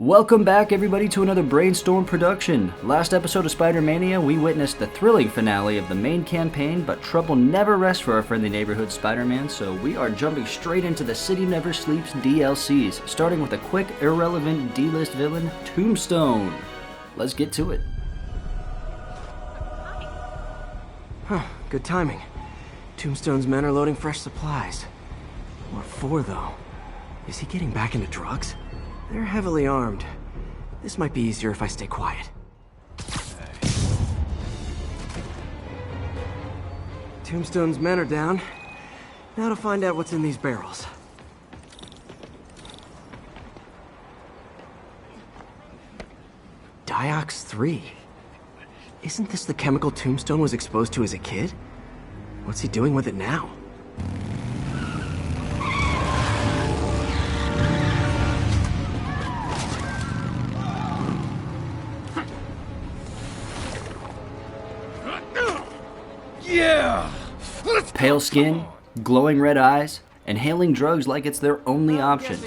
Welcome back, everybody, to another BrainStorm production. Last episode of Spider-Mania, we witnessed the thrilling finale of the main campaign, but trouble never rests for our friendly neighborhood Spider-Man, so we are jumping straight into the City Never Sleeps DLCs, starting with a quick, irrelevant D-list villain, Tombstone. Let's get to it. Huh, good timing. Tombstone's men are loading fresh supplies. What for, though? Is he getting back into drugs? They're heavily armed. This might be easier if I stay quiet. Tombstone's men are down. Now to find out what's in these barrels. Diox 3. Isn't this the chemical Tombstone was exposed to as a kid? What's he doing with it now? Yeah! Pale skin, glowing red eyes, inhaling drugs like it's their only option.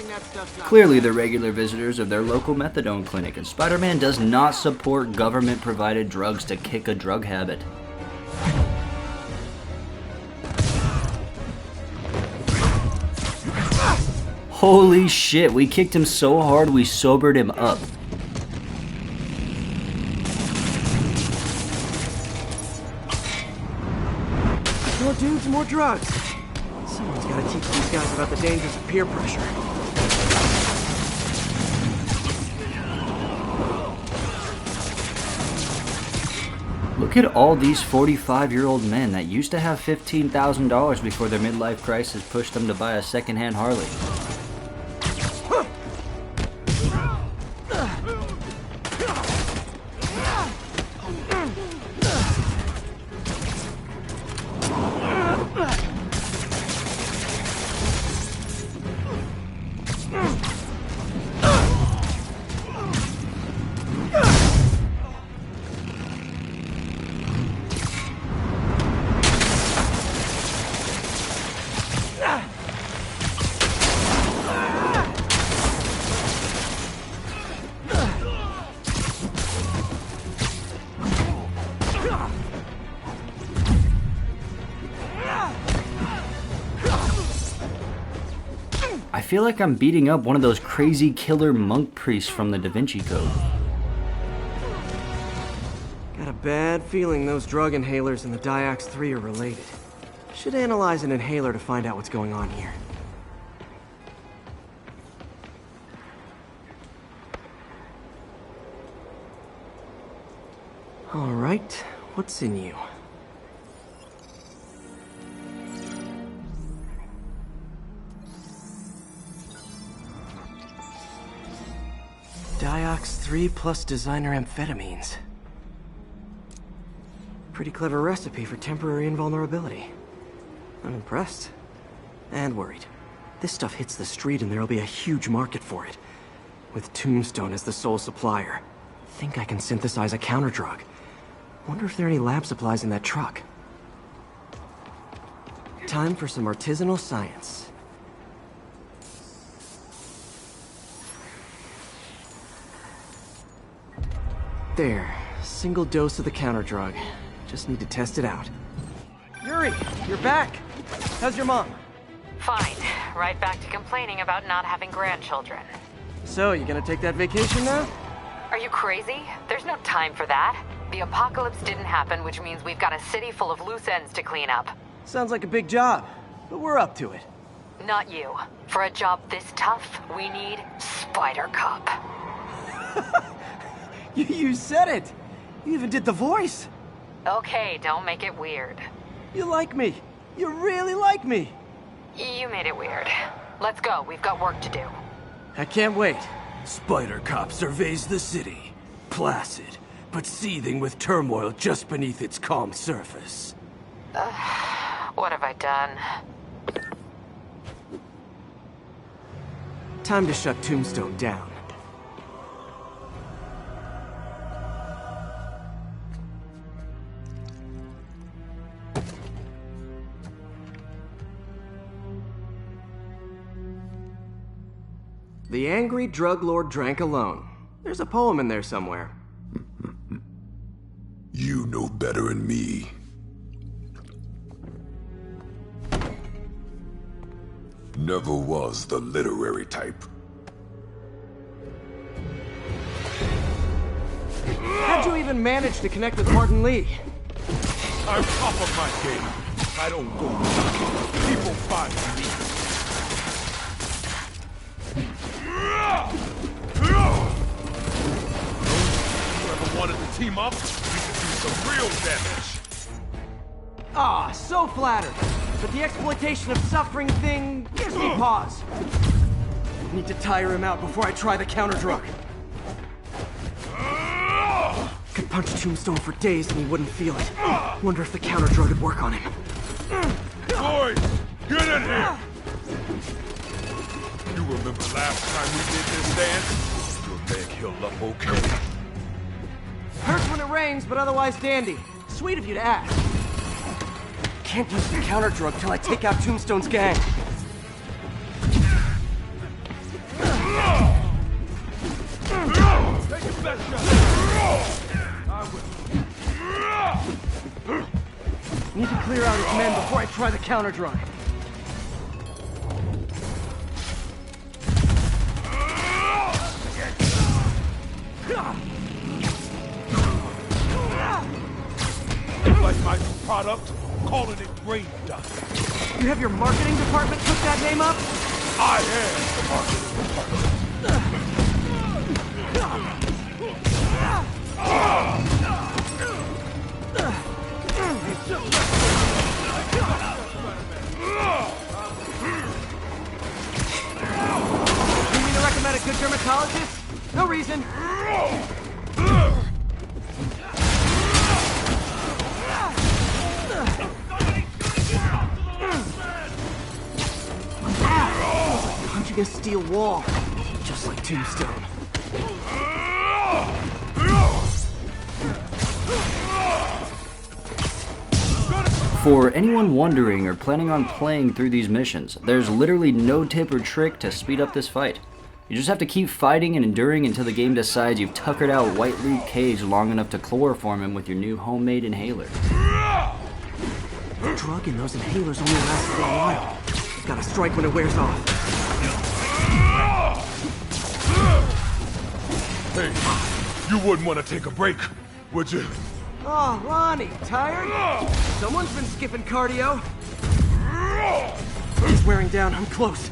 Clearly they're regular visitors of their local methadone clinic, and Spider-Man does not support government-provided drugs to kick a drug habit. Holy shit, we kicked him so hard we sobered him up. More dudes, more drugs. Someone's gotta teach these guys about the dangers of peer pressure. Look at all these 45-year-old men that used to have $15,000 before their midlife crisis pushed them to buy a second-hand Harley. I feel like I'm beating up one of those crazy killer monk priests from the Da Vinci Code. Got a bad feeling those drug inhalers and the Diox 3 are related. Should analyze an inhaler to find out what's going on here. All right, what's in you? Diox 3 plus designer amphetamines. Pretty clever recipe for temporary invulnerability. I'm impressed. And worried. This stuff hits the street and there'll be a huge market for it. With Tombstone as the sole supplier. Think I can synthesize a counter-drug. Wonder if there are any lab supplies in that truck. Time for some artisanal science. There, single dose of the counter drug. Just need to test it out. Yuri, you're back! How's your mom? Fine. Right back to complaining about not having grandchildren. So, you gonna take that vacation now? Are you crazy? There's no time for that. The apocalypse didn't happen, which means we've got a city full of loose ends to clean up. Sounds like a big job, but we're up to it. Not you. For a job this tough, we need Spider Cop. You said it! You even did the voice! Okay, don't make it weird. You like me! You really like me! You made it weird. Let's go, we've got work to do. I can't wait. Spider Cop surveys the city, placid, but seething with turmoil just beneath its calm surface. What have I done? Time to shut Tombstone down. The angry drug lord drank alone. There's a poem in there somewhere. You know better than me. Never was the literary type. How'd you even manage to connect with Martin Lee? I'm top of my game. I don't go knocking. People find me. Whoever wanted to team up, we could do some real damage. Ah, so flattered. But the exploitation of suffering thing gives me pause. Need to tire him out before I try the counter drug. Could punch Tombstone for days and he wouldn't feel it. Wonder if the counter drug would work on him. Boys, get in here! You remember last time we did this dance? Your leg healed up okay. Hurts when it rains, but otherwise dandy. Sweet of you to ask. Can't use the counter drug till I take out Tombstone's gang. Take your best shot. Need to clear out his men before I try the counter drug. Like my product, calling it brain dust. You have your marketing department put that name up? I am the marketing department. You mean to recommend a good dermatologist? No reason. Punching a steel wall, just like Tombstone. For anyone wondering or planning on playing through these missions, there's literally no tip or trick to speed up this fight. You just have to keep fighting and enduring until the game decides you've tuckered out White Luke Cage long enough to chloroform him with your new homemade inhaler. The drug in those inhalers only lasts for a while. Gotta strike when it wears off. Hey, you wouldn't want to take a break, would you? Oh, Lonnie, tired? Someone's been skipping cardio. He's wearing down, I'm close.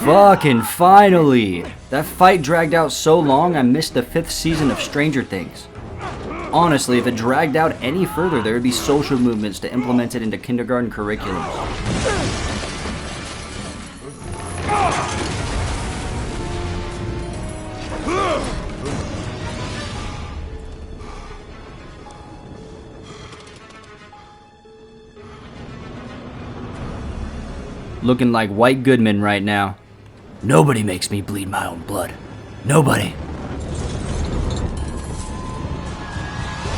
Fucking finally! That fight dragged out so long I missed the 5th season of Stranger Things. Honestly, if it dragged out any further, there would be social movements to implement it into kindergarten curriculums. Looking like White Goodman right now. Nobody makes me bleed my own blood. Nobody.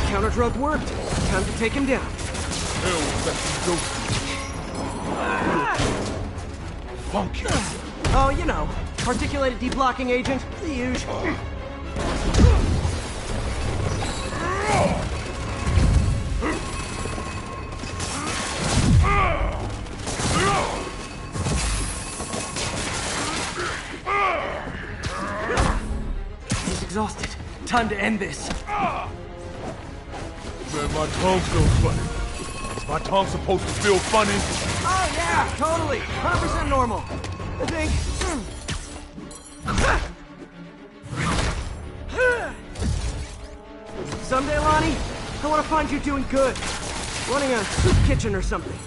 Counter drug worked. Time to take him down. Hell, that funky. Oh, you know, articulated deblocking agent, the usual. He's exhausted. Time to end this. Man, my tongue feels funny. Is my tongue supposed to feel funny? Oh yeah, totally. 100% normal. I think. Someday, Lonnie, I want to find you doing good. Running a soup kitchen or something.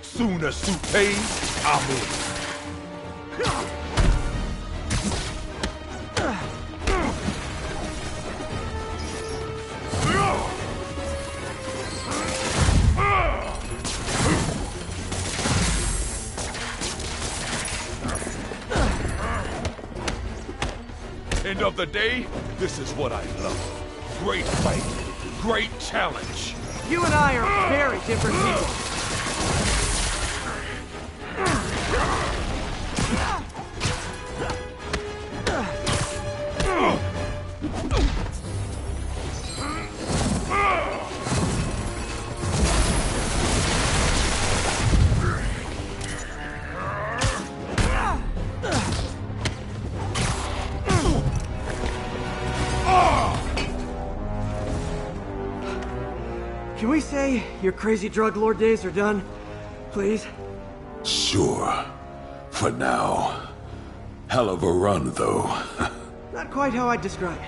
Soon as soup pays, I'm in. End of the day, this is what I love. Great fight, great challenge. You and I are very different people. Can we say your crazy drug lord days are done? Please? Sure. For now. Hell of a run, though. Not quite how I'd describe it.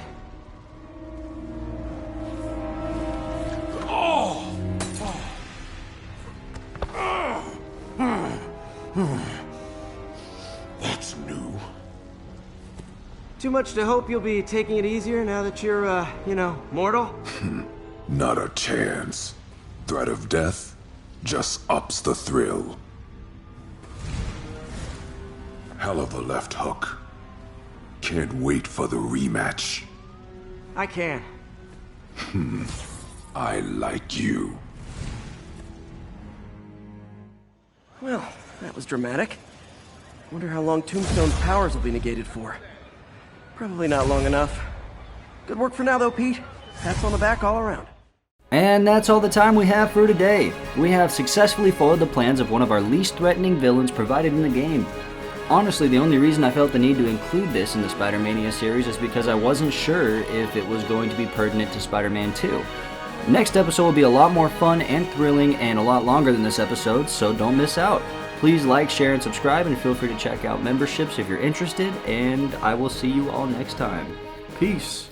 That's new. Too much to hope you'll be taking it easier now that you're, mortal? Not a chance. Threat of death just ups the thrill. Hell of a left hook. Can't wait for the rematch. I can. I like you. Well, that was dramatic. Wonder how long Tombstone's powers will be negated for. Probably not long enough. Good work for now, though, Pete. Pats on the back all around. And that's all the time we have for today. We have successfully foiled the plans of one of our least threatening villains provided in the game. Honestly, the only reason I felt the need to include this in the Spider-Mania series is because I wasn't sure if it was going to be pertinent to Spider-Man 2. Next episode will be a lot more fun and thrilling and a lot longer than this episode, so don't miss out. Please like, share, and subscribe, and feel free to check out memberships if you're interested, and I will see you all next time. Peace.